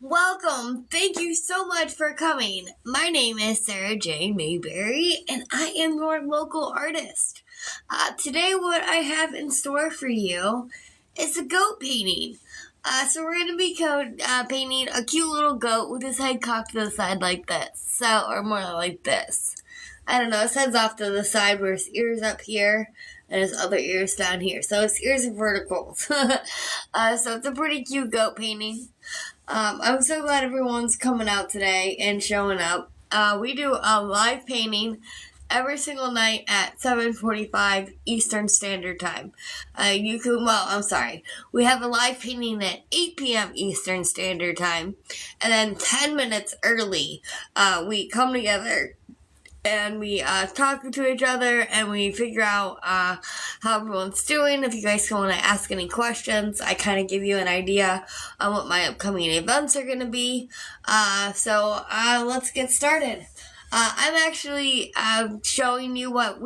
Welcome. Thank you so much for coming. My name is Sarah J. Mayberry, and I am your local artist. Today, what I have in store for you is a goat painting. So we're going to be painting a cute little goat with his head cocked to the side like this. Or more like this. I don't know, his head's off to the side where his ears up here and his other ears down here. So his ears are vertical. So it's a pretty cute goat painting. I'm so glad everyone's coming out today and showing up. We do a live painting every single night at 7:45 Eastern Standard Time. We have a live painting at 8 p.m. Eastern Standard Time, and then 10 minutes early, we come together and we talk to each other and we figure out how everyone's doing. If you guys want to ask any questions, I kind of give you an idea on what my upcoming events are going to be. So let's get started. I'm actually showing you where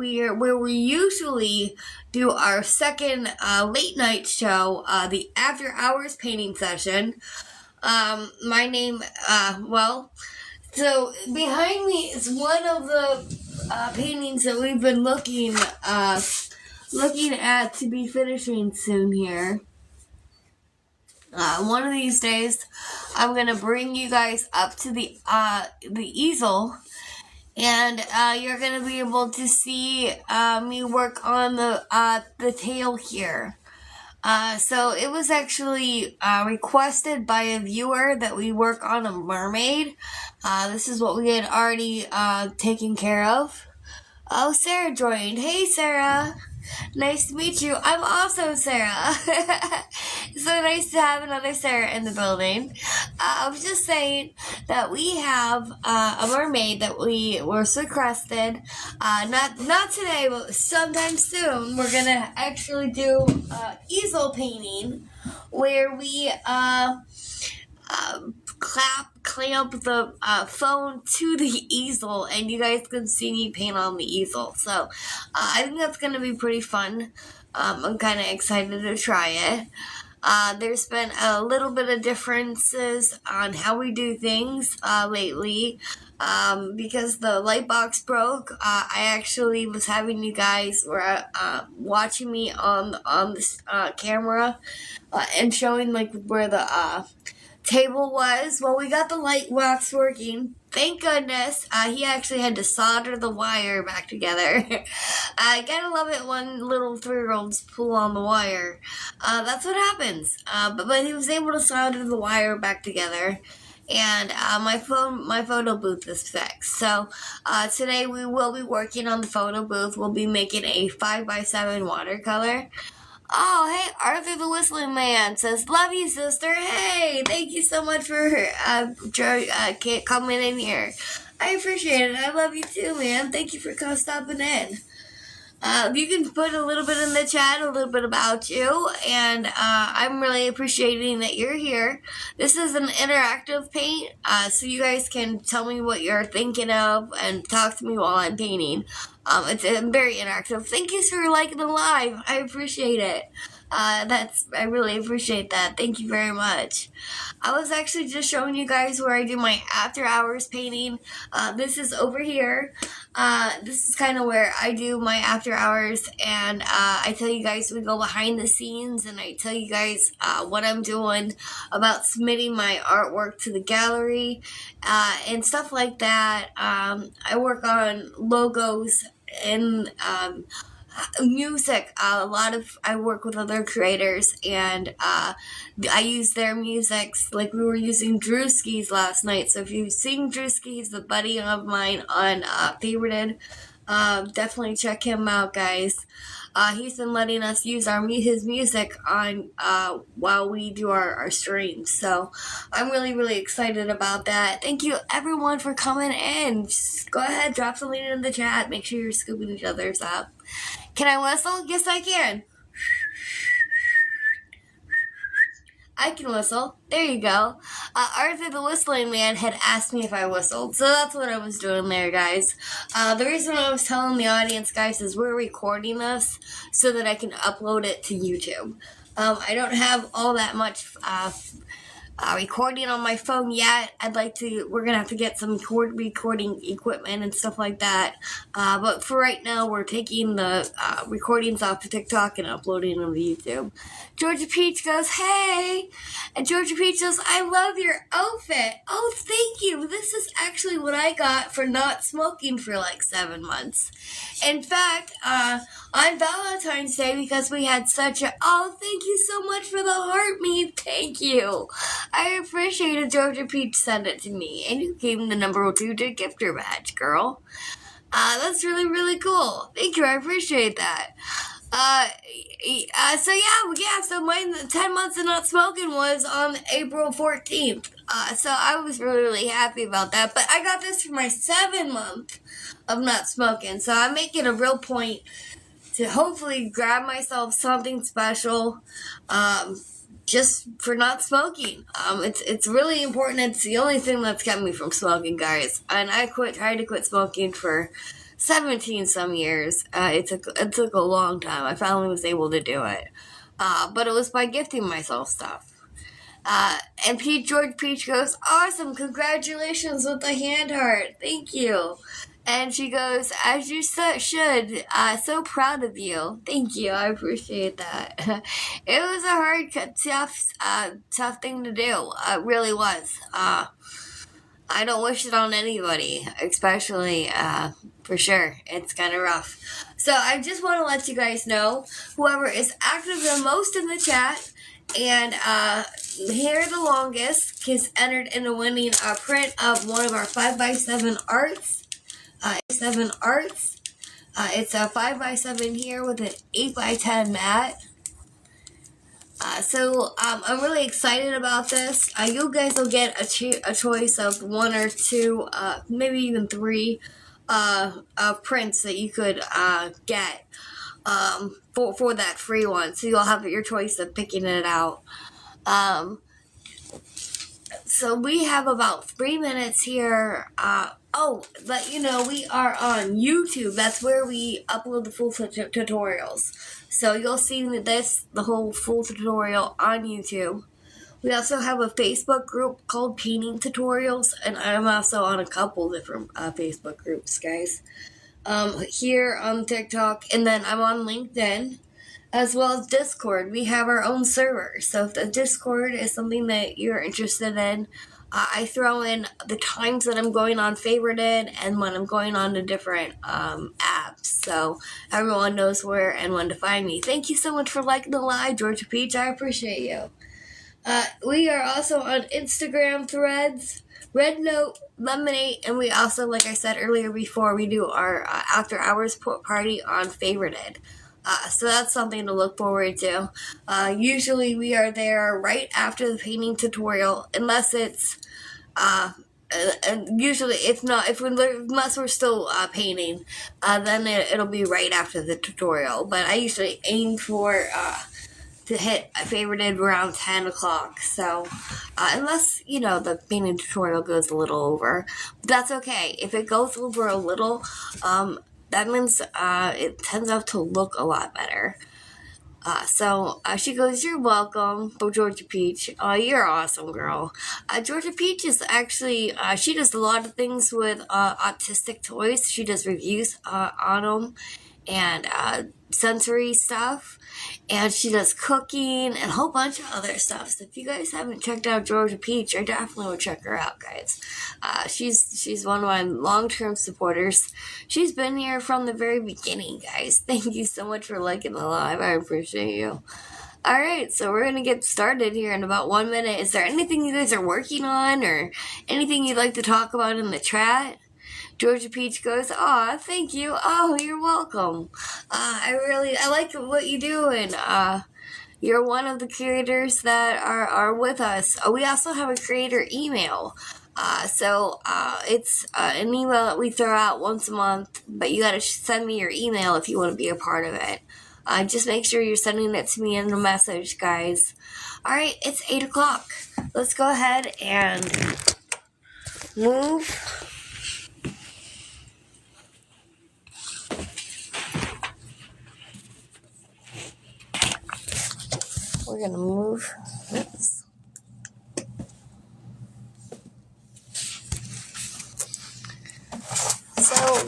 we usually do our second late night show, the after hours painting session. So behind me is one of the paintings that we've been looking at to be finishing soon here. One of these days, I'm gonna bring you guys up to the easel, and you're gonna be able to see me work on the tail here. So it was actually requested by a viewer that we work on a mermaid. This is what we had already taken care of. Oh, Sarah joined. Hey, Sarah. Nice to meet you. I'm also Sarah. So nice to have another Sarah in the building. I was just saying that we have a mermaid that we were requested. Not today, but sometime soon. We're gonna actually do easel painting, where we clamp the phone to the easel, and you guys can see me paint on the easel. So I think that's going to be pretty fun. I'm kind of excited to try it. There's been a little bit of differences on how we do things lately. Because the light box broke, I actually was having you guys were watching me on this camera and showing like where the table was. Well, we got the light box working. Thank goodness. He actually had to solder the wire back together. I gotta love it when little 3-year-olds pull on the wire. That's what happens. But he was able to solder the wire back together. And my photo booth is fixed. So today we will be working on the photo booth. We'll be making a 5x7 watercolor. Oh, hey, Arthur the Whistling Man says, love you, sister. Hey, thank you so much for coming in here. I appreciate it. I love you too, man. Thank you for stopping in. You can put a little bit in the chat, a little bit about you, and I'm really appreciating that you're here. This is an interactive paint, so you guys can tell me what you're thinking of and talk to me while I'm painting. It's very interactive. Thank you for liking the live. I appreciate it. I really appreciate that. Thank you very much. I was actually just showing you guys where I do my after hours painting. This is over here. This is kind of where I do my after hours, and I tell you guys, we go behind the scenes, and I tell you guys what I'm doing about submitting my artwork to the gallery, and stuff like that. I work on logos and music. I work with other creators, and I use their music. Like we were using Drewski's last night. So if you've seen Drewski, he's a buddy of mine on Favorited. Definitely check him out, guys. He's been letting us use his music on while we do our streams. So I'm really, really excited about that. Thank you everyone for coming in. Just go ahead, drop something in the chat. Make sure you're scooping each other's up. Can I whistle? Yes, I can. I can whistle. There you go. Arthur the Whistling Man had asked me if I whistled, so that's what I was doing there, guys. The reason I was telling the audience, guys, is we're recording this so that I can upload it to YouTube. I don't have all that much recording on my phone yet. We're gonna have to get some recording equipment and stuff like that. But for right now, we're taking the recordings off of TikTok and uploading them to YouTube. Georgia Peach goes, hey! And Georgia Peach goes, I love your outfit. Oh, thank you. This is actually what I got for not smoking for like 7 months. In fact, on Valentine's Day, because we had such a, oh, thank you so much for the heart, me. Thank you. I appreciate it. Georgia Peach sent it to me. And you gave me the number 2 to gifter badge, girl. That's really, really cool. Thank you. I appreciate that. So my 10 months of not smoking was on April 14th. So I was really, really happy about that. But I got this for my 7 month of not smoking. So I'm making a real point to hopefully grab myself something special, just for not smoking. It's really important. It's the only thing that's kept me from smoking, guys. And I tried to quit smoking for 17 some years. It took a long time. I finally was able to do it. But it was by gifting myself stuff. And George Peach goes, awesome, congratulations with the hand heart. Thank you. And she goes, as you should, so proud of you. Thank you, I appreciate that. It was a hard, tough thing to do. It really was. I don't wish it on anybody, especially, for sure. It's kind of rough. So I just want to let you guys know, whoever is active the most in the chat and here the longest is entered into winning a print of one of our 5x7 arts. It's a 5x7 here with an 8x10 mat. I'm really excited about this. You guys will get a choice of 1 or 2, maybe even 3 prints that you could get for that free one. So you'll have your choice of picking it out. So we have about 3 minutes here. But we are on YouTube. That's where we upload the full tutorials. So you'll see the whole full tutorial on YouTube. We also have a Facebook group called Painting Tutorials, and I'm also on a couple different Facebook groups, guys. Here on TikTok, and then I'm on LinkedIn, as well as Discord. We have our own server, so if the Discord is something that you're interested in, I throw in the times that I'm going on favorited and when I'm going on to different apps, so everyone knows where and when to find me. Thank you so much for liking the live, Georgia Peach. I appreciate you. We are also on Instagram, Threads, Red Note, Lemonade, and we also, like I said earlier before, we do our after hours party on favorited. So that's something to look forward to. Usually we are there right after the painting tutorial, unless it's, and usually unless we're still painting, then it'll be right after the tutorial. But I usually aim for to hit favorited around 10 o'clock. So unless the painting tutorial goes a little over, but that's okay. If it goes over a little, that means it tends out to look a lot better. So she goes, you're welcome, for Georgia Peach. Oh, you're awesome, girl. Georgia Peach is actually, she does a lot of things with autistic toys. She does reviews on them and sensory stuff. And she does cooking and a whole bunch of other stuff. So if you guys haven't checked out Georgia Peach, I definitely would check her out, guys. She's one of my long-term supporters. She's been here from the very beginning, guys. Thank you so much for liking the live. I appreciate you. Alright, so we're going to get started here in about 1 minute. Is there anything you guys are working on or anything you'd like to talk about in the chat? Georgia Peach goes, aw, thank you. Oh, you're welcome. I like what you do, and you're one of the creators that are with us. We also have a creator email. It's an email that we throw out once a month, but you gotta send me your email if you want to be a part of it. Just make sure you're sending it to me in a message, guys. Alright, it's 8 o'clock. Let's go ahead and move. We're gonna move this.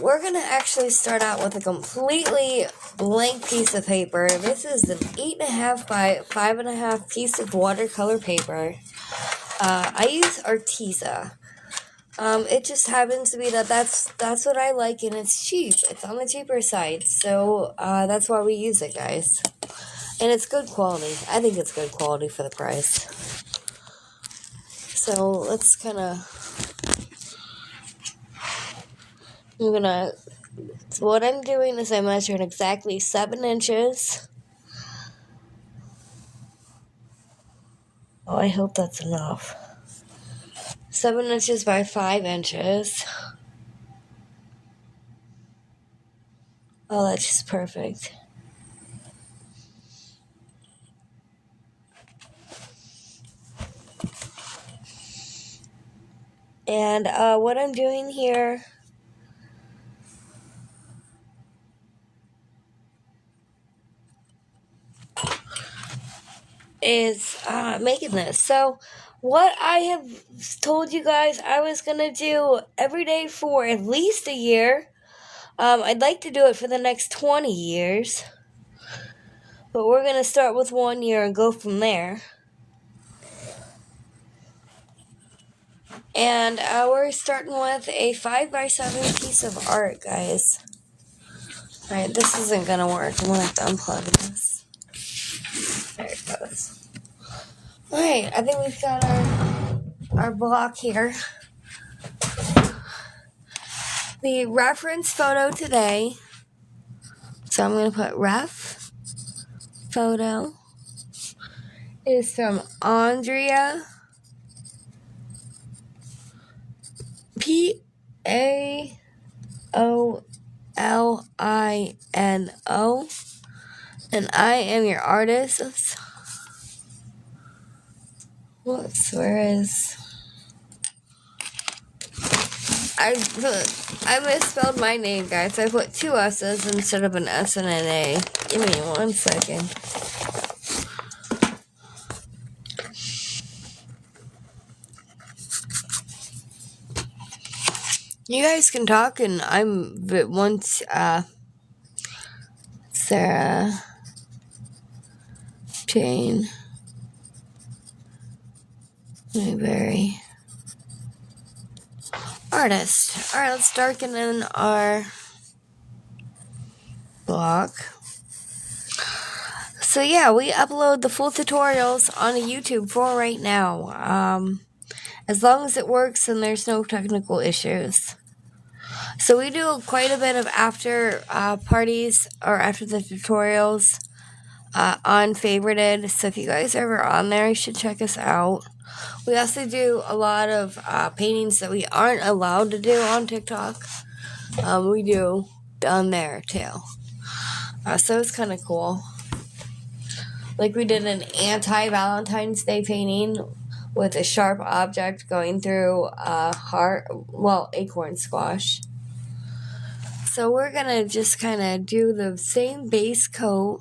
we're going to actually start out with a completely blank piece of paper. This is an 8.5 by 5.5 piece of watercolor paper. I use Arteza. It just happens to be that's what I like, and it's cheap. It's on the cheaper side, so that's why we use it, guys. And it's good quality. I think it's good quality for the price. So let's kind of... So what I'm doing is I'm measuring exactly 7 inches. Oh, I hope that's enough. 7 inches by 5 inches. Oh, that's just perfect. And what I'm doing here is making this. So what I have told you guys I was going to do every day for at least a year. I'd like to do it for the next 20 years. But we're going to start with 1 year and go from there. And we're starting with a 5 by 7 piece of art, guys. Alright, this isn't going to work. I'm going to have to unplug this. There it goes. Alright, I think we've got our block here. The reference photo today. So I'm going to put ref photo. Is from Andrea Paolino, and I am your artist. Whoops, where is... I misspelled my name, guys. I put 2 S's instead of an S and an A. Give me 1 second. You guys can talk, and I'm once Sarah Jane Mayberry artist. Alright, let's darken in our block. So yeah, we upload the full tutorials on YouTube for right now. As long as it works and there's no technical issues. So we do quite a bit of after parties or after the tutorials on Favorited. So if you guys are ever on there, you should check us out. We also do a lot of paintings that we aren't allowed to do on TikTok. We do on there too. So it's kind of cool. Like we did an anti-Valentine's Day painting with a sharp object going through acorn squash. So we're going to just kind of do the same base coat.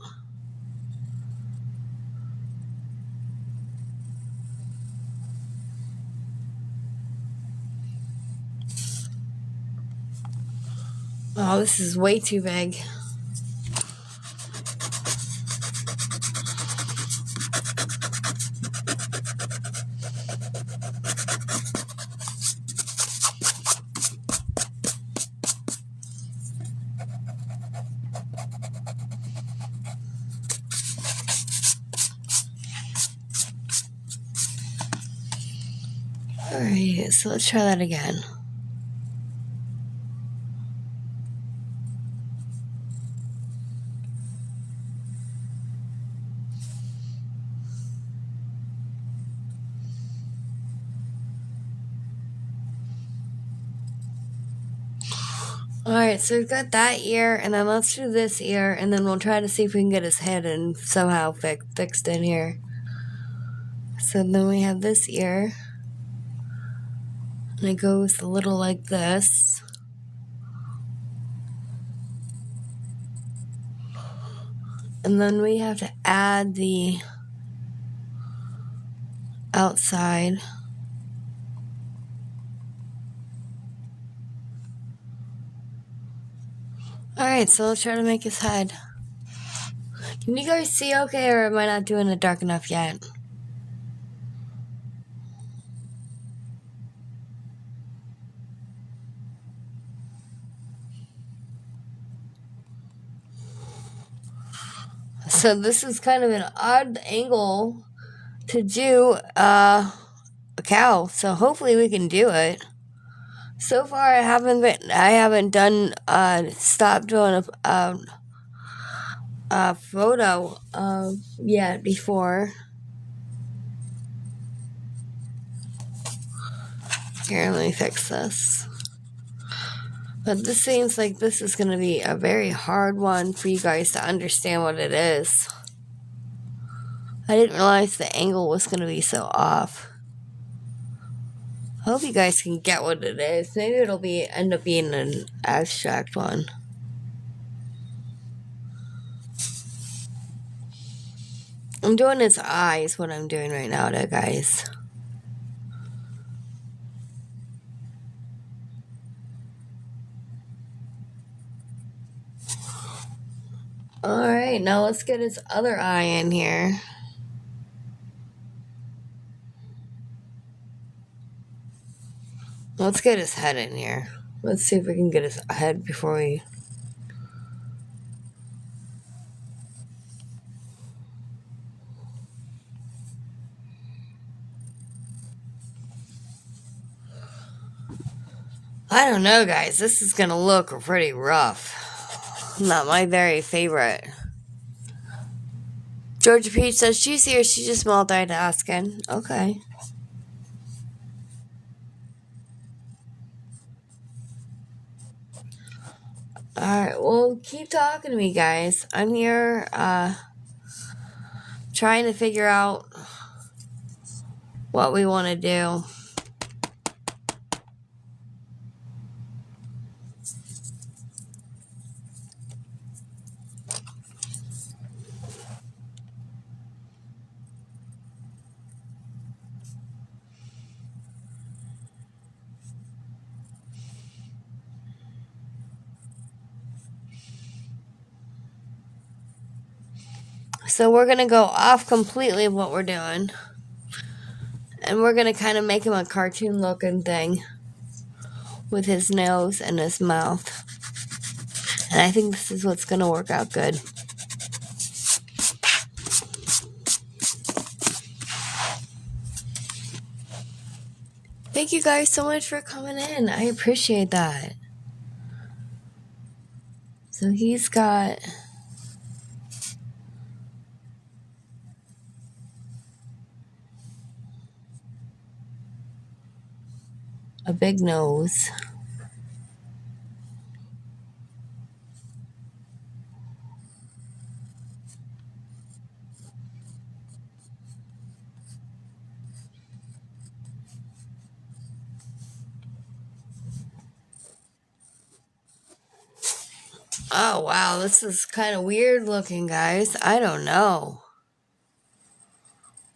Oh, this is way too big. Alright, so let's try that again. Alright, so we've got that ear, and then let's do this ear, and then we'll try to see if we can get his head and somehow fixed in here. So then we have this ear, and it goes a little like this. And then we have to add the outside. Alright, so let's try to make his head. Can you guys see okay, or am I not doing it dark enough yet? So this is kind of an odd angle to do a cow. So hopefully we can do it. So far I haven't done stopped doing a photo yet before. Here, let me fix this. But this seems like this is going to be a very hard one for you guys to understand what it is. I didn't realize the angle was going to be so off. I hope you guys can get what it is. Maybe it'll end up being an abstract one. I'm doing his eyes, what I'm doing right now, guys. Alright, now let's get his other eye in here. Let's get his head in here. Let's see if we can get his head before we... I don't know, guys. This is going to look pretty rough. Not my very favorite. Georgia Peach says she's here. She just multitasking. Okay. Alright, well, keep talking to me, guys. I'm here trying to figure out what we want to do. So we're going to go off completely of what we're doing. And we're going to kind of make him a cartoon looking thing. With his nose and his mouth. And I think this is what's going to work out good. Thank you guys so much for coming in. I appreciate that. So he's got... a big nose. Oh wow, this is kind of weird looking, guys. I don't know.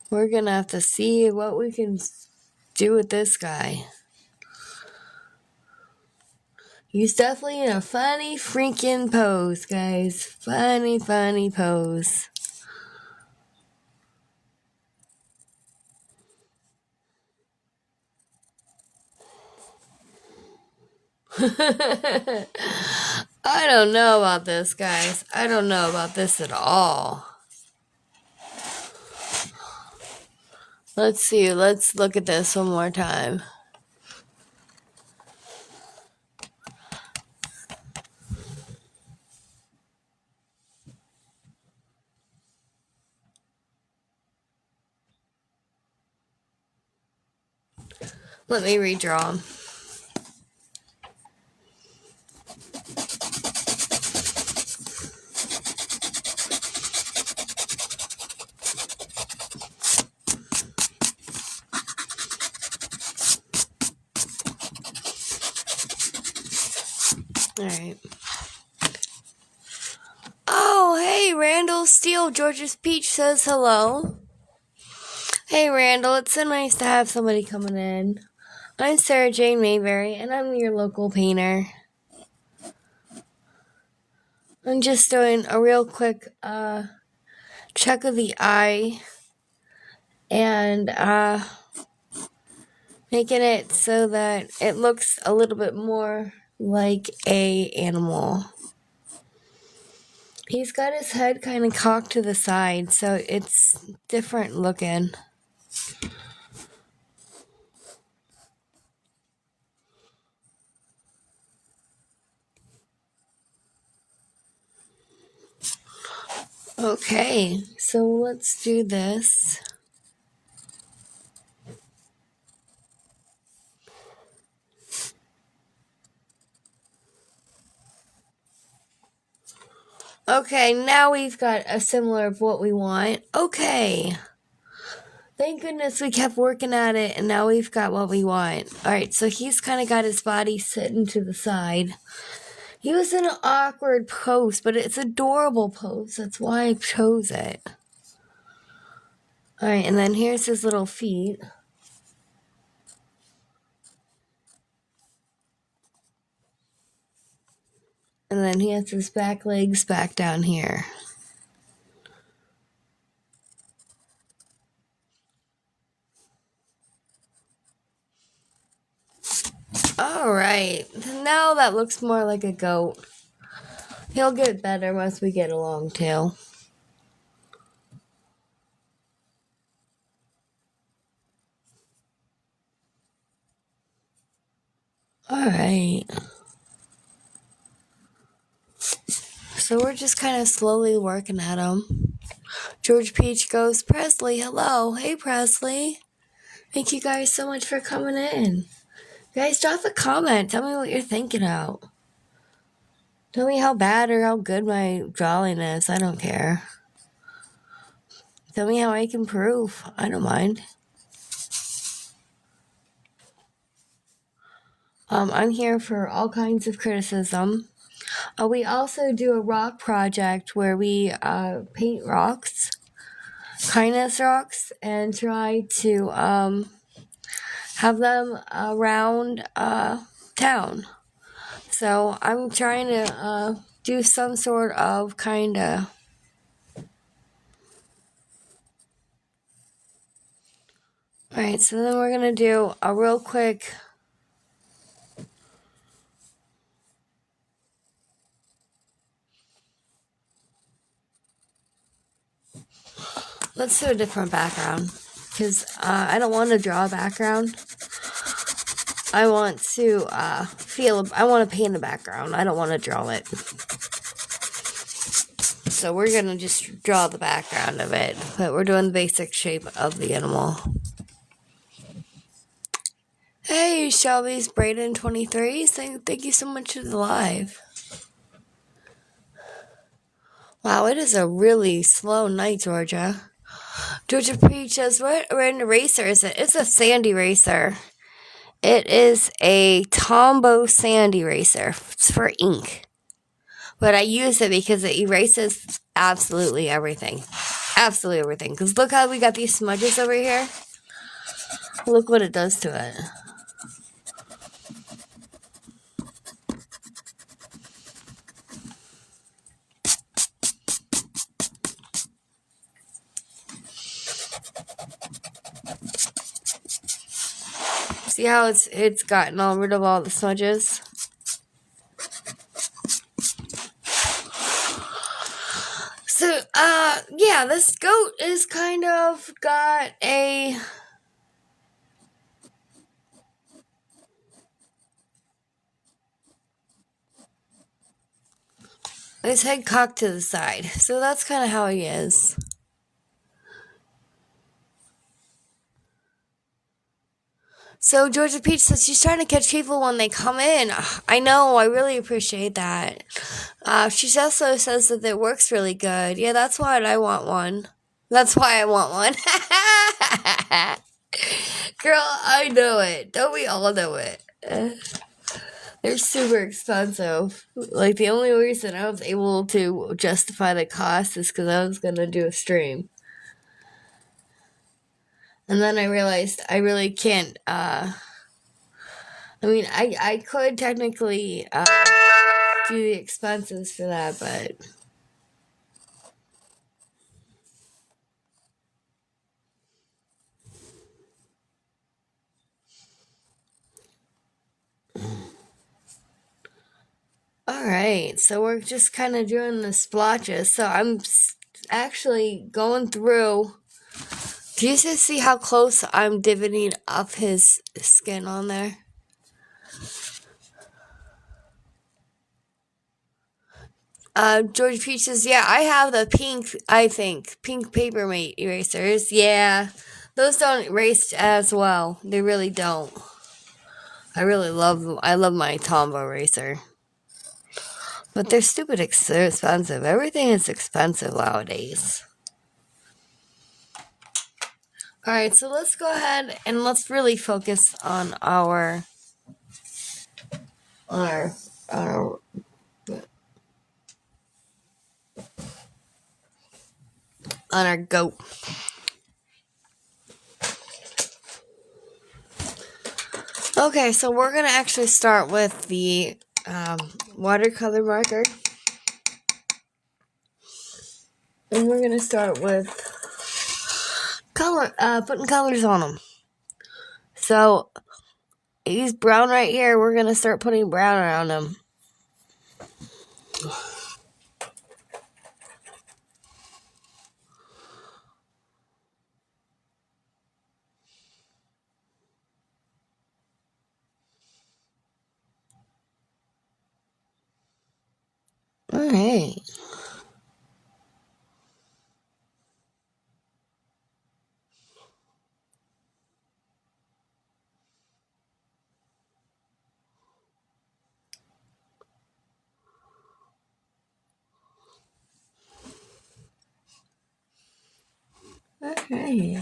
We're gonna have to see what we can do with this guy. He's definitely in a funny freaking pose, guys. Funny pose. I don't know about this, guys. I don't know about this at all. Let's see. Let's look at this one more time. Let me redraw him. Alright. Oh, hey, Randall Steele. George's Peach says hello. Hey, Randall. It's so nice to have somebody coming in. I'm Sarah Jane Mayberry, and I'm your local painter. I'm just doing a real quick check of the eye and making it so that it looks a little bit more like a animal. He's got his head kind of cocked to the side, so it's different looking. Okay, so let's do this. Okay, now we've got a similar of what we want. Okay. Thank goodness we kept working at it, and now we've got what we want. Alright, so he's kind of got his body sitting to the side. He was in an awkward pose, but it's an adorable pose. That's why I chose it. Alright, and then here's his little feet. And then he has his back legs back down here. Alright, now that looks more like a goat. He'll get better once we get along too. Alright. So we're just kind of slowly working at him. George Peach goes, Presley, hello. Hey, Presley. Thank you guys so much for coming in. Guys, drop a comment. Tell me what you're thinking out. Tell me how bad or how good my drawing is. I don't care. Tell me how I can improve. I don't mind. I'm here for all kinds of criticism. We also do a rock project where we paint rocks, kindness rocks, and try to have them around town. So I'm trying to do some sort of kind of. Alright, so then we're going to do a real quick. Let's do a different background, because I don't want to draw a background. I want to I want to paint a background. I don't want to draw it. So we're going to just draw the background of it, but we're doing the basic shape of the animal. Hey, Shelby's Braden 23, thank you so much for the live. Wow, it is a really slow night, Georgia. Georgia Peach says, what brand eraser is it? It's a sand eraser. It is a Tombow sand eraser. It's for ink. But I use it because it erases absolutely everything. Absolutely everything. Because look how we got these smudges over here. Look what it does to it. See how it's gotten all rid of all the smudges? So, yeah, this goat is kind of got his head cocked to the side. So that's kind of how he is. So Georgia Peach says she's trying to catch people when they come in. I know, I really appreciate that. She also says that it works really good. Yeah, that's why I want one. That's why I want one. Girl, I know it. Don't we all know it? They're super expensive. Like, the only reason I was able to justify the cost is because I was going to do a stream. And then I realized I really can't, I mean, I could technically, do the expenses for that, but... Alright, so we're just kind of doing the splotches. So I'm actually going through. Do you just see how close I'm divoting up his skin on there? George Peach says, yeah, I have the pink Papermate erasers. Yeah, those don't erase as well. They really don't. I love my Tombow eraser. But they're stupid they're expensive. Everything is expensive nowadays. Alright, so let's go ahead and let's really focus on our goat. Okay, so we're going to actually start with the watercolor marker. And we're going to start with putting colors on them. So, he's brown right here. We're going to start putting brown around him. Alright. Okay.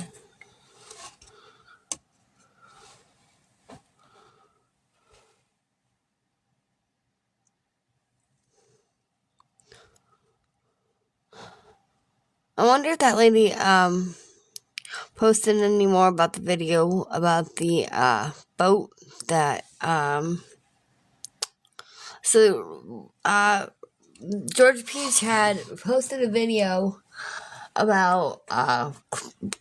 I wonder if that lady posted any more about the video about the boat that George Peach had posted a video about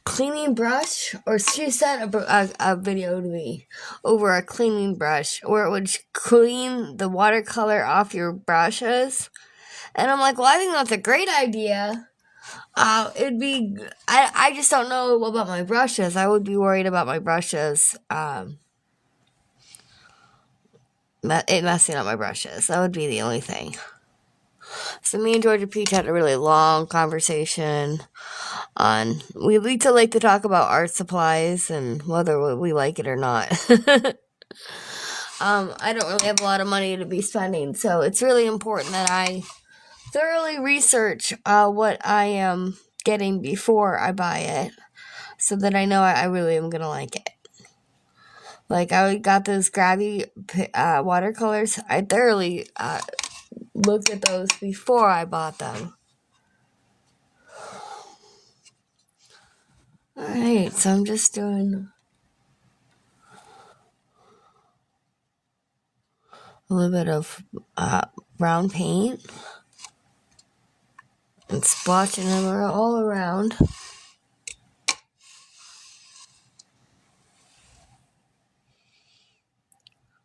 cleaning brush, or she sent a video to me over a cleaning brush where it would clean the watercolor off your brushes. And I'm like, well, I think that's a great idea. It'd be, I just don't know about my brushes. I would be worried about my brushes, it messing up my brushes. That would be the only thing. So me and Georgia Peach had a really long conversation on, we like to talk about art supplies and whether we like it or not. I don't really have a lot of money to be spending, so it's really important that I thoroughly research what I am getting before I buy it, so that I know I really am gonna like it. Like, I got those grabby watercolors. I thoroughly looked at those before I bought them. Alright, so I'm just doing a little bit of brown paint and splotching them all around.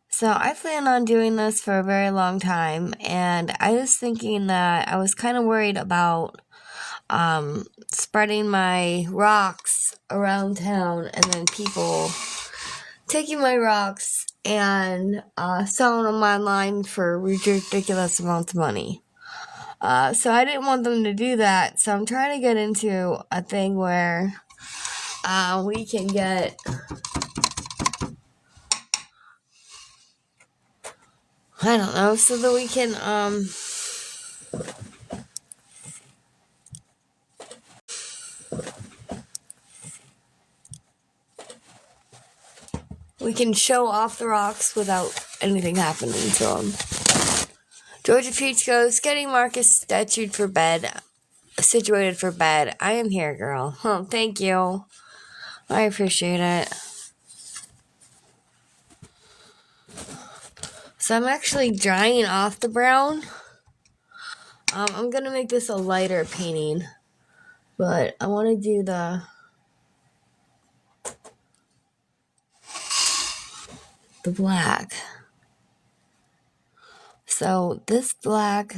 So I plan on doing this for a very long time, and I was thinking that I was kind of worried about spreading my rocks around town and then people taking my rocks and selling them online for ridiculous amounts of money. So I didn't want them to do that, so I'm trying to get into a thing where we can get I don't know, so that we can show off the rocks without anything happening to them. Georgia Peach goes, getting Marcus situated for bed. I am here, girl. Oh, thank you. I appreciate it. So I'm actually drying off the brown. I'm going to make this a lighter painting. But I want to do the black. So this black,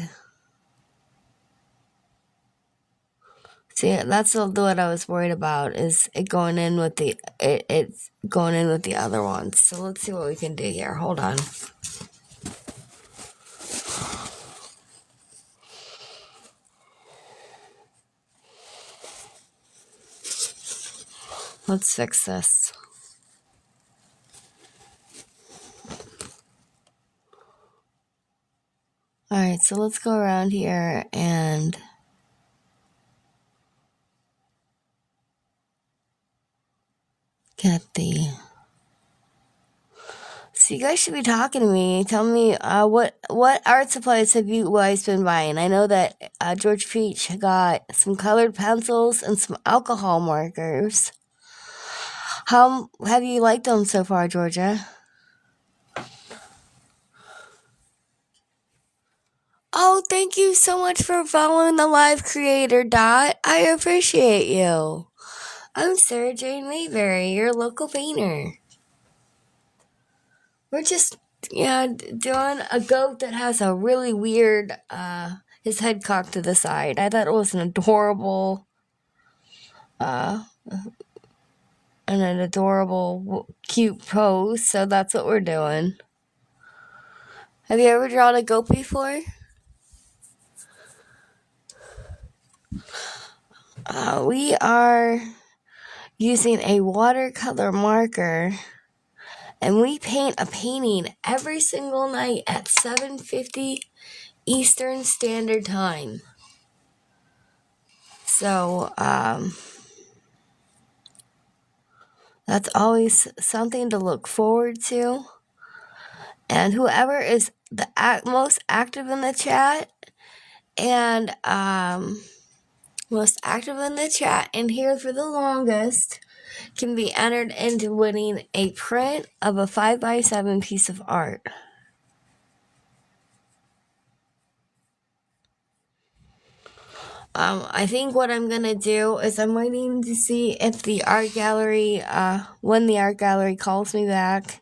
see, that's what I was worried about, is it going in with it's going in with the other ones. So let's see what we can do here. Hold on. Let's fix this. Alright, so let's go around here and get the... So you guys should be talking to me. Tell me what art supplies have you guys been buying? I know that George Peach got some colored pencils and some alcohol markers. How have you liked them so far, Georgia? Oh, thank you so much for following the live creator, Dot. I appreciate you. I'm Sarah Jane Mayberry, your local painter. We're just, doing a goat that has a really weird, his head cocked to the side. I thought it was an adorable, cute pose, so that's what we're doing. Have you ever drawn a goat before? We are using a watercolor marker, and we paint a painting every single night at 7:50 Eastern Standard Time. So, that's always something to look forward to. And whoever is the most active in the chat and here for the longest can be entered into winning a print of a 5x7 piece of art. I think what I'm gonna do is I'm waiting to see if the art gallery, when the art gallery calls me back,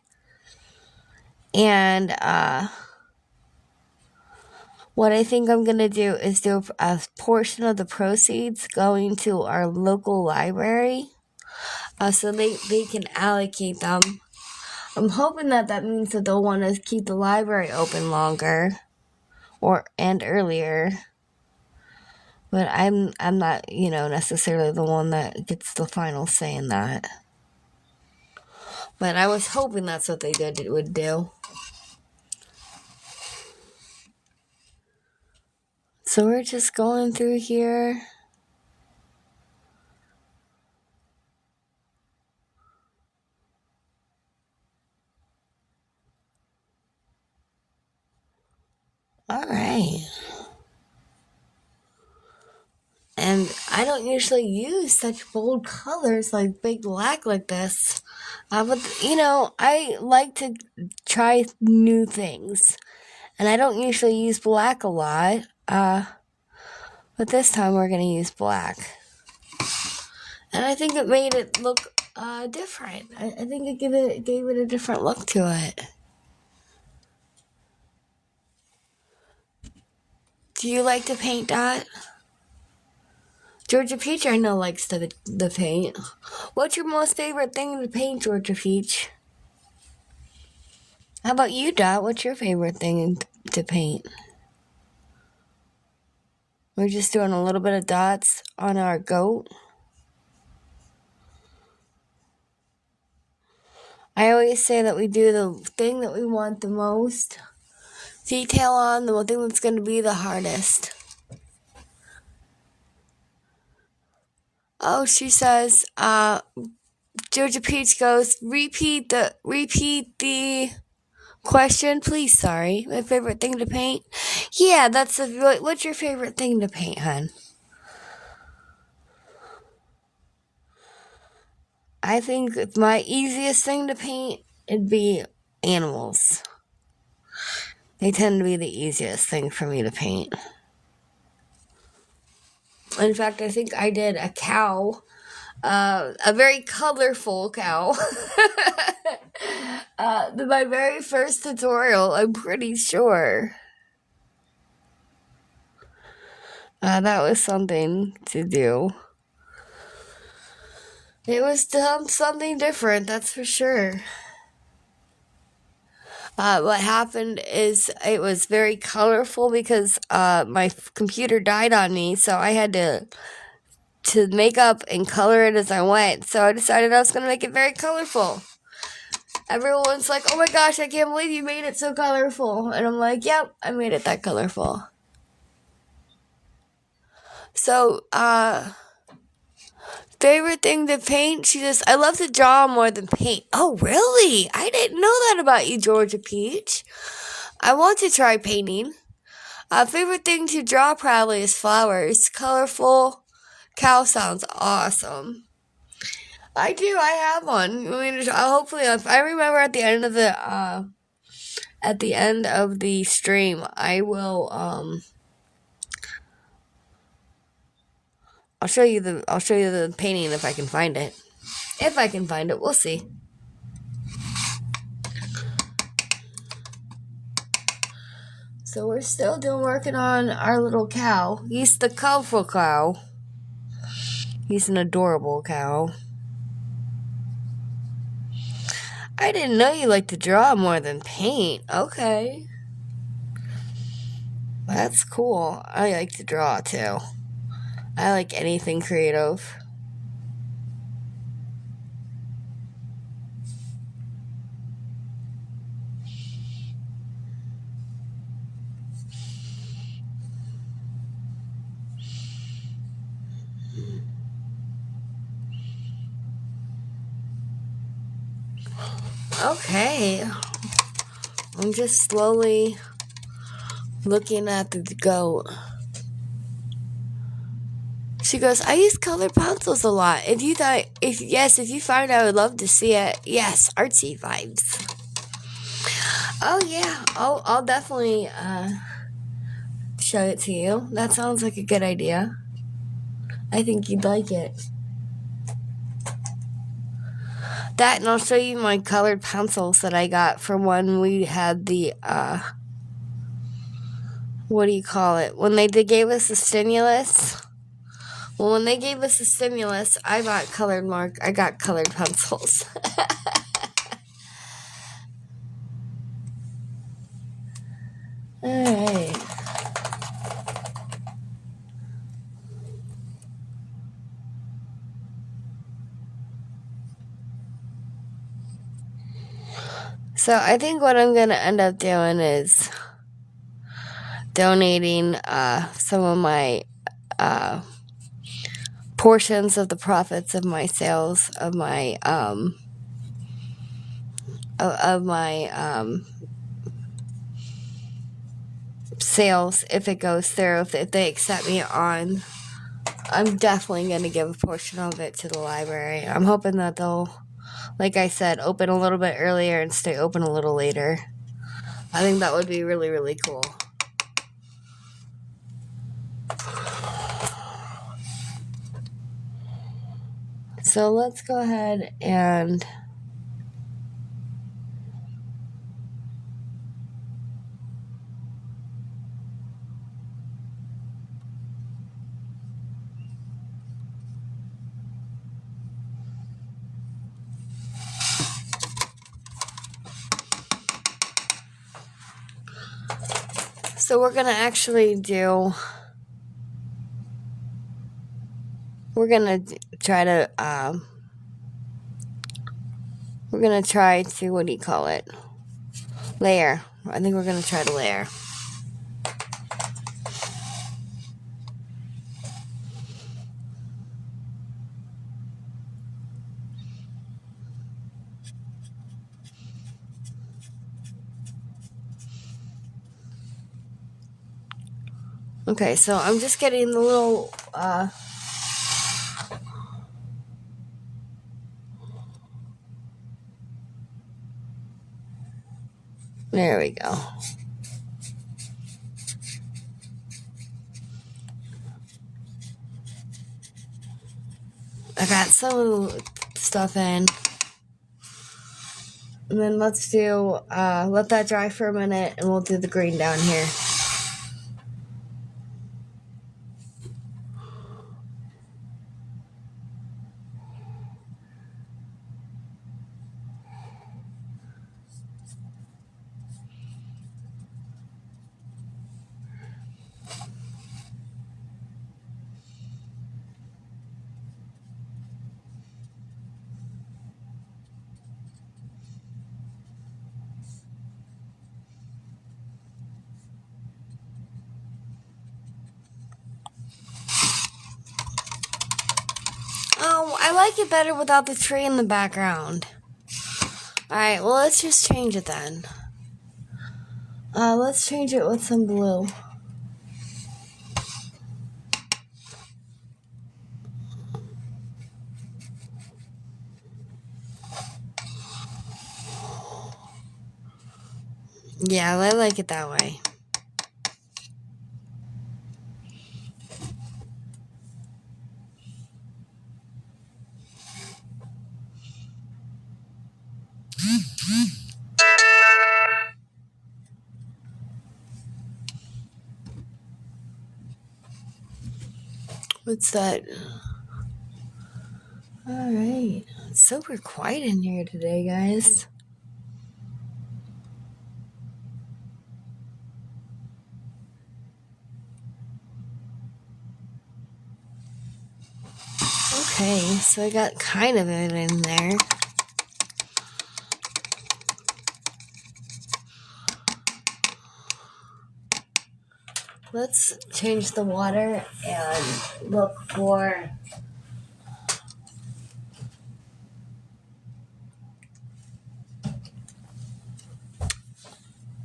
and what I think I'm gonna do is do a portion of the proceeds going to our local library, so they can allocate them. I'm hoping that means that they'll want to keep the library open longer, and earlier. But I'm not, necessarily the one that gets the final say in that. But I was hoping that's what they would do. So we're just going through here. All right. And I don't usually use such bold colors like big black like this. But, I like to try new things. And I don't usually use black a lot. But this time we're going to use black. And I think it made it look different. I think it gave it a different look to it. Do you like to paint, Dot? Georgia Peach, I know, likes the paint. What's your most favorite thing to paint, Georgia Peach? How about you, Dot? What's your favorite thing to paint? We're just doing a little bit of dots on our goat. I always say that we do the thing that we want the most detail on, the thing that's going to be the hardest. Oh, she says, Georgia Peach goes, repeat the question, please. Sorry. My favorite thing to paint? Yeah, what's your favorite thing to paint, hon? I think my easiest thing to paint would be animals. They tend to be the easiest thing for me to paint. In fact, I think I did a cow, a very colorful cow. My very first tutorial, I'm pretty sure. That was something to do. It was something different, that's for sure. What happened is it was very colorful because my computer died on me, so I had to make up and color it as I went. So I decided I was going to make it very colorful. Everyone's like, oh my gosh, I can't believe you made it so colorful. And I'm like, yep, I made it that colorful. So, favorite thing to paint? She says, I love to draw more than paint. Oh, really? I didn't know that about you, Georgia Peach. I want to try painting. Favorite thing to draw probably is flowers. Colorful. Cow sounds awesome. I do. I have one. I mean, hopefully, if I remember at the end of the stream, I will. I'll show you the painting if I can find it. If I can find it, we'll see. So we're still working on our little cow. He's the colorful cow. He's an adorable cow. I didn't know you like to draw more than paint. Okay. That's cool. I like to draw too. I like anything creative. Okay. I'm just slowly looking at the goat. She goes, I use colored pencils a lot. If you find I would love to see it. Yes, artsy vibes. Oh yeah, I'll definitely show it to you. That sounds like a good idea. I think you'd like it. That, and I'll show you my colored pencils that I got from when we had the, what do you call it? When they gave us the stimulus. Well, when they gave us the stimulus, I got colored pencils. Alright. So I think what I'm going to end up doing is donating some of my portions of the profits of my sales of my sales, if it goes through, if they accept me on. I'm definitely going to give a portion of it to the library. I'm hoping that they'll, like I said, open a little bit earlier and stay open a little later. I think that would be really, really cool. So let's go ahead and so we're going to actually do, we're going to try to, what do you call it? Layer. I think we're going to try to layer. Okay, so I'm just getting the little, there we go. some stuff in. And then let's do, let that dry for a minute, and we'll do the green down here. Oh, I like it better without the tree in the background. Alright, well, let's just change it then. Let's change it with some blue. Yeah, I like it that way. What's that? Alright. It's super quiet in here today, guys. Okay, so I got kind of it in there. Let's change the water and look for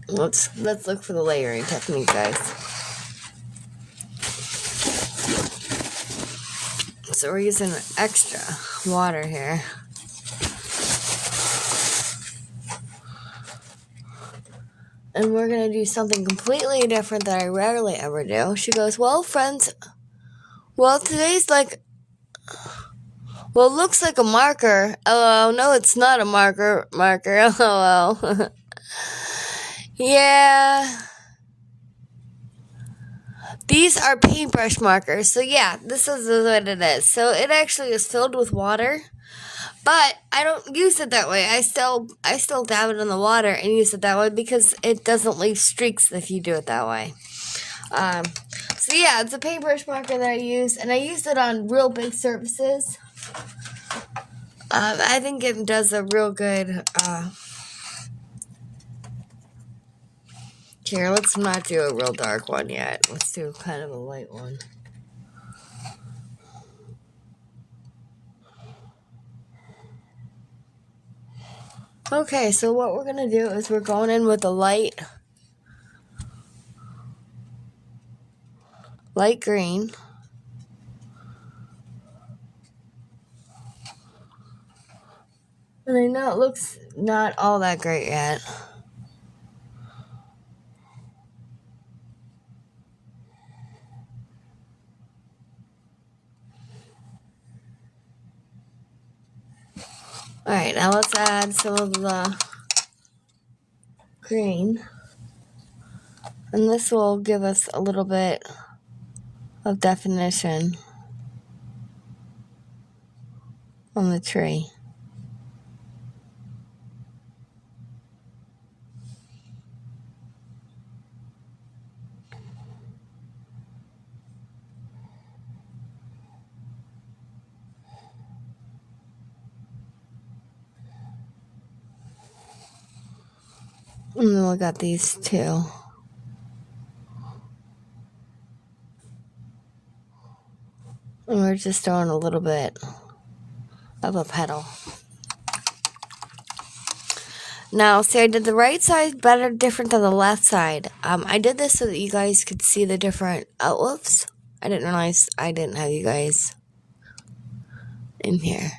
let's look for the layering technique, guys. So we're using extra water here. And we're going to do something completely different that I rarely ever do. She goes, well, friends, well, today's like, well, it looks like a marker. LOL. No, it's not a marker. LOL. Yeah. These are paintbrush markers. So, yeah, this is what it is. So, it actually is filled with water. But I don't use it that way. I still dab it in the water and use it that way because it doesn't leave streaks if you do it that way. So yeah, it's a paintbrush marker that I use, and I use it on real big surfaces. I think it does a real good. Here, let's not do a real dark one yet. Let's do kind of a light one. Okay, so what we're going to do is we're going in with a light green. And I know it looks not all that great yet. Alright, now let's add some of the green. And this will give us a little bit of definition on the tree. And then we got these two. And we're just throwing a little bit of a petal. Now, see, I did the right side better, different than the left side. I did this so that you guys could see the different outlooks. I didn't realize I didn't have you guys in here.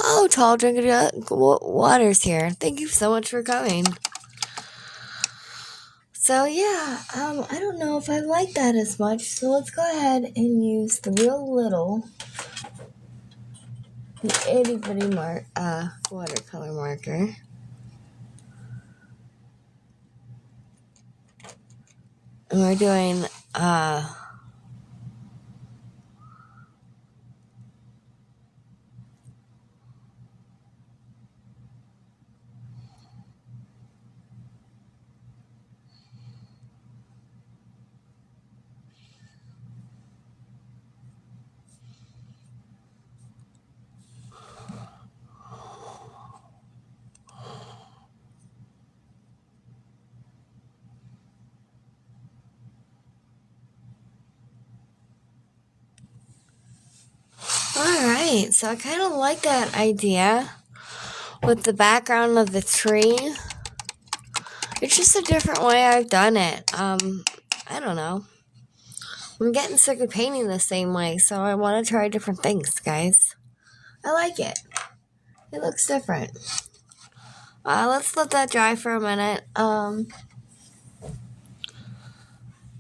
Oh, Tall Drinking Water's here. Thank you so much for coming. So, yeah, I don't know if I like that as much. So let's go ahead and use the real little itty bitty watercolor marker. And we're doing alright, so I kind of like that idea with the background of the tree. It's just a different way I've done it. I don't know. I'm getting sick of painting the same way, so I want to try different things, guys. I like it. It looks different. Let's let that dry for a minute.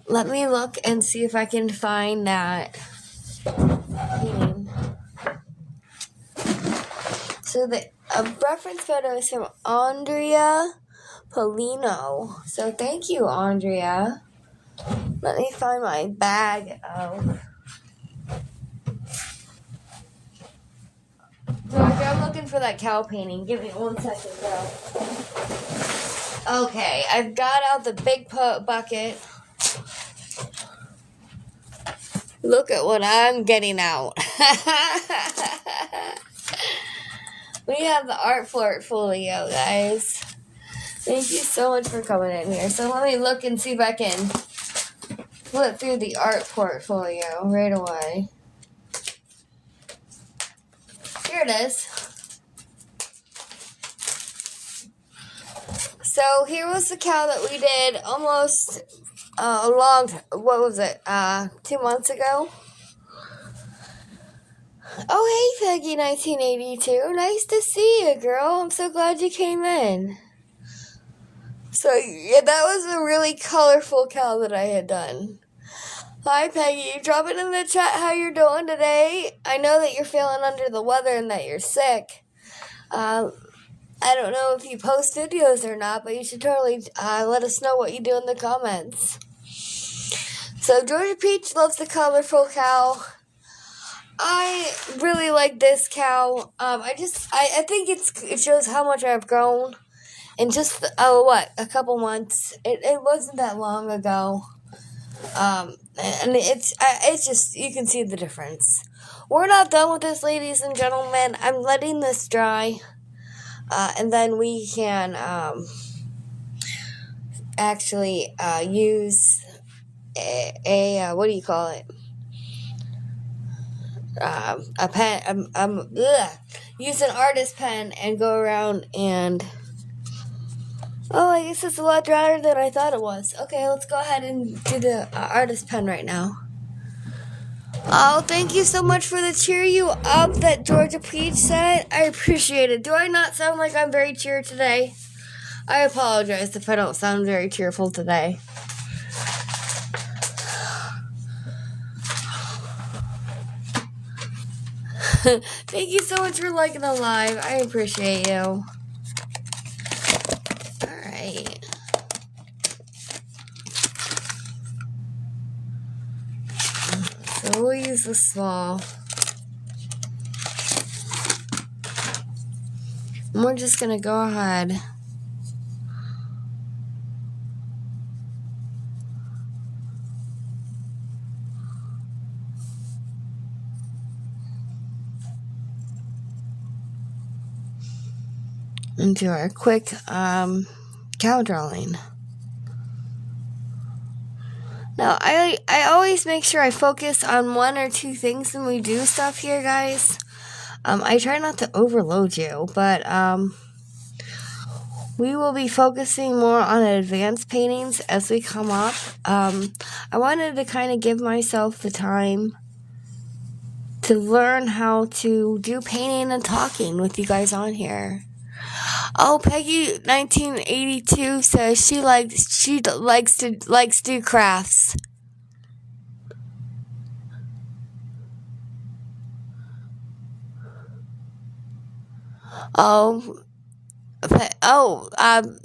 Let me look and see if I can find that painting. So the reference photo is from Andrea Polino. So thank you, Andrea. Let me find my bag of... George, I'm looking for that cow painting. Give me 1 second, girl. Okay, I've got out the big bucket. Look at what I'm getting out. We have the art portfolio, guys. Thank you so much for coming in here. So let me look and see if I can flip through the art portfolio right away. Here it is. So here was the cow that we did almost what was it, 2 months ago? Oh, hey, Peggy 1982. Nice to see you, girl. I'm so glad you came in. So, yeah, that was a really colorful cow that I had done. Hi, Peggy. Drop it in the chat how you're doing today. I know that you're feeling under the weather and that you're sick. I don't know if you post videos or not, but you should totally let us know what you do in the comments. So, Georgia Peach loves the colorful cow. I really like this cow. I think it shows how much I've grown in just a couple months. It wasn't that long ago. And it's just, you can see the difference. We're not done with this, ladies and gentlemen. I'm letting this dry, and then we can actually use a what do you call it? A pen, use an artist pen and go around and, oh, I guess it's a lot drier than I thought it was. Okay, let's go ahead and do the artist pen right now. Oh, thank you so much for the cheer you up that Georgia Peach said. I appreciate it. Do I not sound like I'm very cheered today? I apologize if I don't sound very cheerful today. Thank you so much for liking the live. I appreciate you. Alright. So we'll use the small. And we're just going to go ahead and do our quick cow drawing. Now, I always make sure I focus on 1 or 2 things when we do stuff here, guys. I try not to overload you, but we will be focusing more on advanced paintings as we come up. I wanted to kind of give myself the time to learn how to do painting and talking with you guys on here. Oh, Peggy 1982 says she likes to do crafts. Oh,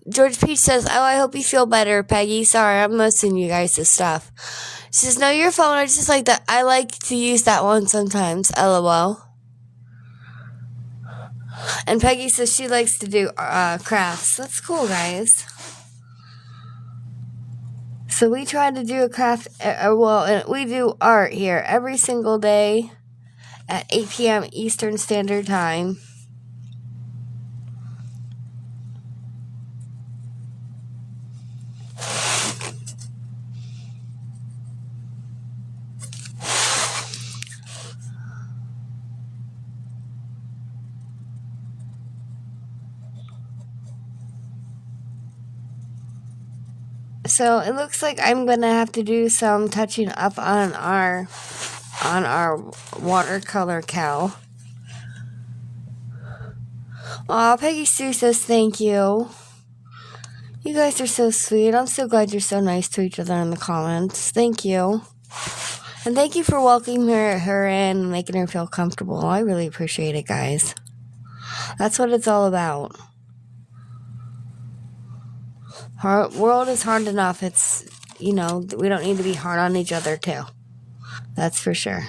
George Peach says, "Oh, I hope you feel better, Peggy. Sorry, I'm listening to you guys' stuff." She says, "No, your phone. I just like that. I like to use that one sometimes." LOL. And Peggy says she likes to do crafts. That's cool, guys. So we try to do a craft. We do art here every single day at 8 p.m. Eastern Standard Time. So it looks like I'm gonna have to do some touching up on our watercolor cow. Aw, Peggy Sue says thank you. You guys are so sweet. I'm so glad you're so nice to each other in the comments. Thank you. And thank you for welcoming her in and making her feel comfortable. I really appreciate it, guys. That's what it's all about. World is hard enough. It's, we don't need to be hard on each other, too. That's for sure.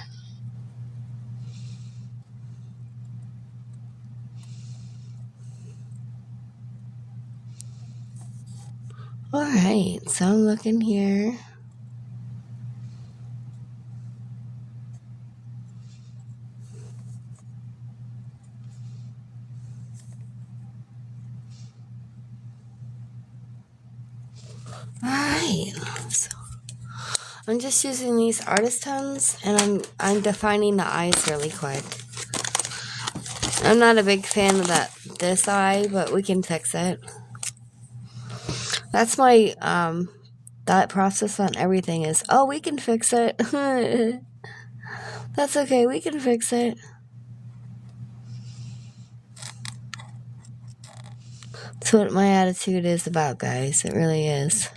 Alright, so I'm looking here. Alright, so I'm just using these artist tones, and I'm defining the eyes really quick. I'm not a big fan of this eye, but we can fix it. That's my thought process on everything is, oh, we can fix it. That's okay, we can fix it. That's what my attitude is about, guys. It really is.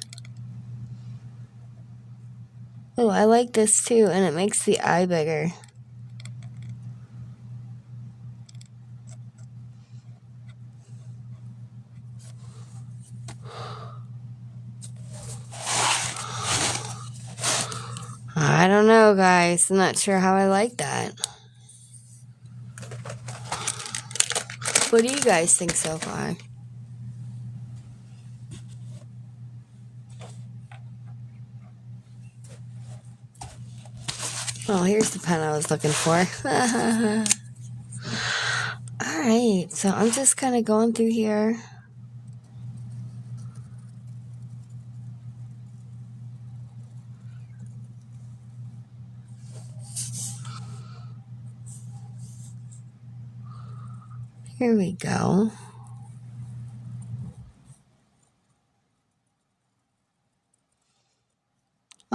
Oh, I like this too, and it makes the eye bigger. I don't know, guys. I'm not sure how I like that. What do you guys think so far? Oh, here's the pen I was looking for. Alright, so I'm just kind of going through here. Here we go.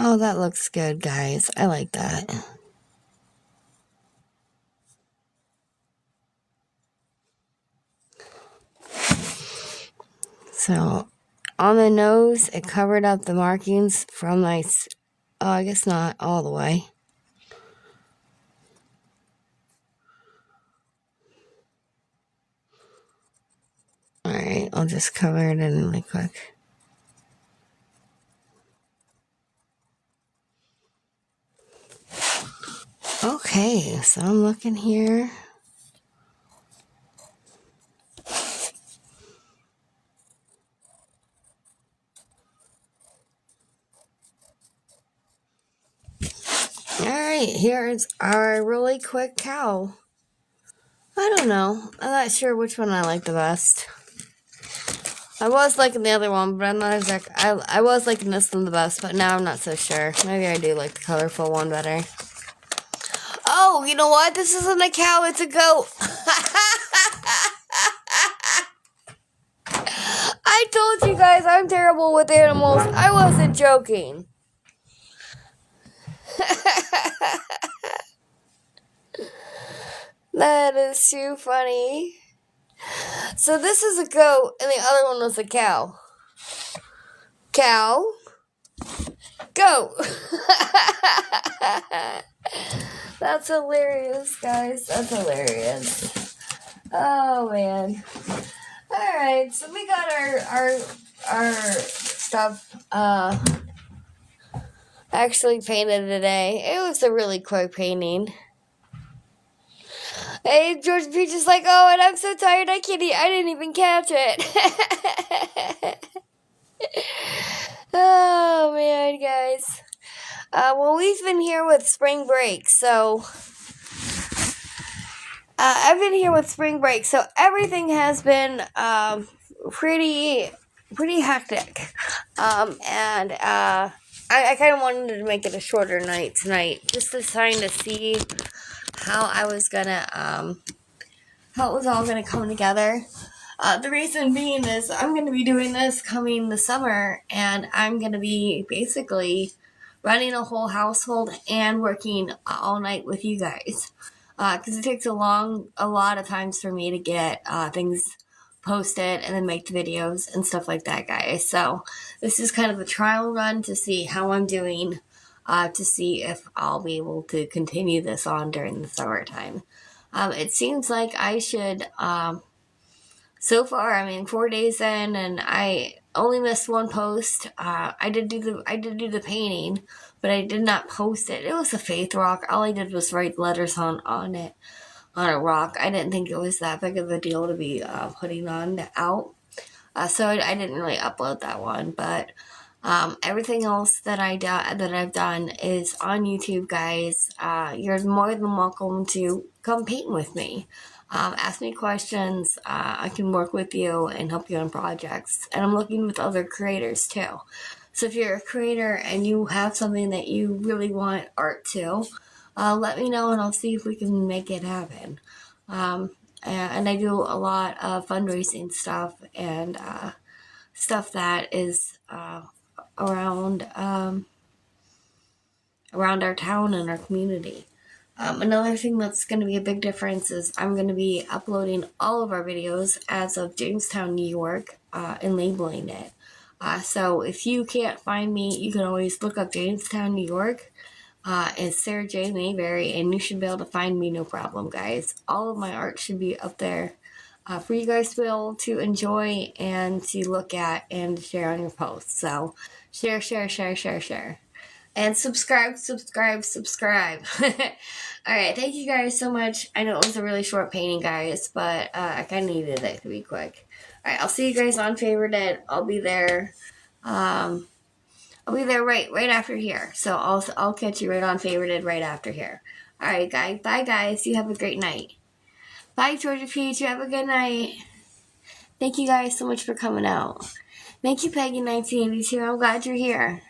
Oh, that looks good, guys. I like that. So, on the nose, it covered up the markings from my... Oh, I guess not all the way. Alright, I'll just cover it in really quick. Okay, so I'm looking here. Alright, here's our really quick cow. I don't know. I'm not sure which one I like the best. I was liking the other one, but I'm not exact. I was liking this one the best, but now I'm not so sure. Maybe I do like the colorful one better. Oh, you know what? This isn't a cow, it's a goat. I told you guys I'm terrible with animals. I wasn't joking. That is too funny. So this is a goat, and the other one was a cow. Cow. Goat. That's hilarious, guys. That's hilarious. Oh man. Alright, so we got our stuff actually painted today. It was a really quick painting. Hey, George Peach is like, oh, and I'm so tired, I didn't even catch it. Oh man, guys. Well, we've been here with spring break, so I've been here with spring break, so everything has been pretty hectic. And I kind of wanted to make it a shorter night tonight, just to trying to see how I was gonna how it was all gonna come together. The reason being is I'm going to be doing this coming the summer, and I'm going to be basically running a whole household and working all night with you guys. Because it takes a lot of times for me to get things posted and then make the videos and stuff like that, guys. So this is kind of a trial run to see how I'm doing, to see if I'll be able to continue this on during the summertime. It seems like I should... so far, I mean, 4 days in, and I only missed one post. I did do the painting, but I did not post it. It was a faith rock. All I did was write letters on it, on a rock. I didn't think it was that big of a deal to be putting out. So I didn't really upload that one, but everything else that I've done is on YouTube, guys. You're more than welcome to come paint with me. Ask me questions. I can work with you and help you on projects. And I'm looking with other creators too. So if you're a creator and you have something that you really want art to, let me know and I'll see if we can make it happen. And I do a lot of fundraising stuff and stuff that is around our town and our community. Another thing that's going to be a big difference is I'm going to be uploading all of our videos as of Jamestown, New York, and labeling it. So if you can't find me, you can always look up Jamestown, New York, and Sarah J. Mayberry, and you should be able to find me no problem, guys. All of my art should be up there for you guys to be able to enjoy and to look at and share on your posts. So share. And subscribe. Alright, thank you guys so much. I know it was a really short painting, guys, but I kind of needed it to be quick. Alright, I'll see you guys on Favorited. I'll be there. I'll be there right after here. So I'll catch you right on Favorited right after here. Alright, guys. Bye, guys. You have a great night. Bye, Georgia Peach. You have a good night. Thank you guys so much for coming out. Thank you, Peggy1982. I'm glad you're here.